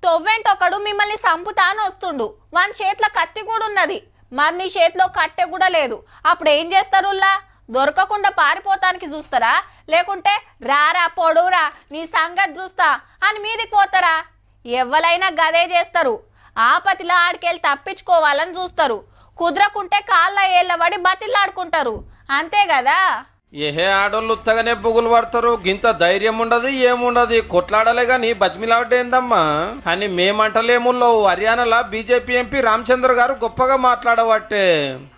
తొవ్వెంటొకడు మిమ్మల్ని సంపుతా అని వస్తుండు. వాని చేతిలో కత్తి కూడా ఉన్నది, మరి నీ చేతిలో కట్టె కూడా లేదు. అప్పుడు ఏం చేస్తారుల్లా? దొరకకుండా పారిపోతానికి చూస్తారా, లేకుంటే రారా పొడురా నీ సంగతి చూస్తా అని మీదికి పోతారా? ఎవ్వలైనా గదే చేస్తారు. ఆపతిలో ఆడికెళ్ళి తప్పించుకోవాలని చూస్తారు. కుదరకుంటే కాళ్ళ ఏళ్ళబడి బతిల్లాడుకుంటారు, అంతే కదా. ఏహే ఆడోళ్ళు ఉత్తగానే బుగులు పడతారు, గింత ధైర్యం ఉండదు ఏముండదు, కొట్లాడలే గాని బతిమిలాడేందమ్మా అని మేమంటలేముల్లో. హర్యానాలో బీజేపీ ఎంపీ రామచంద్ర గారు గొప్పగా మాట్లాడబట్టే.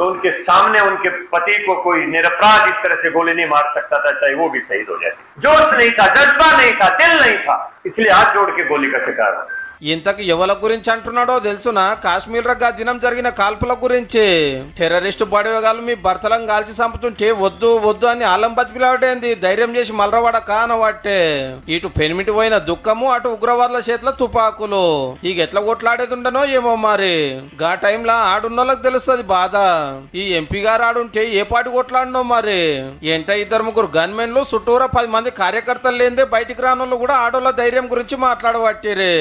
उनके सामने उनके पति को कोई निरपराध इस तरह से गोली नहीं मार सकता था, चाहे वो भी शहीद हो जाए। जोश नहीं था, जज्बा नहीं था, दिल नहीं था, इसलिए हाथ जोड़ के गोली का शिकार हुआ। ఇంతకు ఎవల గురించి అంటున్నాడో తెలుసునా? కాశ్మీర్ రగ్గా దినం జరిగిన కాల్పుల గురించి. టెర్రరిస్టు బడివగాలు మీ భర్తలను కాల్చి చంపుతుంటే వద్దు వద్దు అని ఆలం బతిపిలాడేంది, ధైర్యం చేసి మలరవాడ కానవట్టే. ఇటు పెనిమిటి పోయిన దుఃఖము, అటు ఉగ్రవాదుల చేతిలో తుపాకులు. ఇక ఎట్లా కొట్లాడేది ఉండనో ఏమో మరి. గా టైంలో ఆడున్నోళ్ళకి తెలుస్తుంది బాధ. ఈ ఎంపీ గారు ఆడుంటే ఏ పాటి కొట్లాడినో మరి. ఏంట 2-3 గన్మెన్లు, చుట్టూరా 10 మంది కార్యకర్తలు లేదే బయటికి రానోళ్ళు కూడా ఆడోళ్ళ ధైర్యం గురించి మాట్లాడబట్టిరే.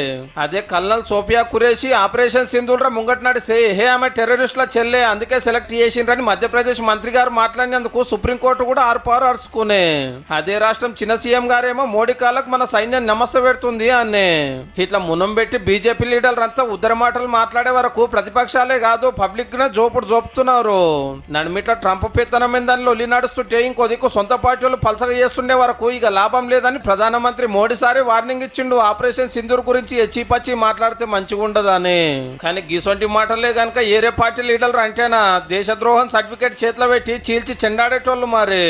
అదే కల్నల్ సోఫియా కురేషి ఆపరేషన్ సింధూర్ ముంగట నడిస్తే హే ఆమె టెర్రరిస్టుల చెల్లె, అందుకే సెలెక్ట్ చేసిండ్రని మధ్యప్రదేశ్ మంత్రి గారు మాట్లాడినందుకు సుప్రీంకోర్టు కూడా ఆర్పారు అరుచుకునే. అదే రాష్ట్రం చిన్న సీఎం గారేమో మోడీ కాలకు మన సైన్యం నమస్త పెడుతుంది అనే. ఇట్లా మునం పెట్టి బీజేపీ లీడర్లు అంతా ఉద్దర మాటలు మాట్లాడే వరకు ప్రతిపక్షాలే కాదు పబ్లిక్ గా జోపుడు జోపుతున్నారు. నడిమిట్ల ట్రంప్ పెత్తనం దానిలో ఒలి నడుస్తుంటే ఇంకో దిక్కు సొంత పార్టీలు పలసగా చేస్తుండే వరకు ఇక లాభం లేదని ప్రధానమంత్రి మోడీ సారే వార్నింగ్ ఇచ్చిండు. ఆపరేషన్ సింధూర్ గురించి పచ్చి మాట్లాడితే మంచిగా ఉండదని. కానీ గిసొంటి మాటలే గనక ఏరే పార్టీ లీడర్లు అంటేనా దేశద్రోహం సర్టిఫికేట్ చేతిలో పెట్టి చీల్చి చెండాడేటోళ్ళు మరి.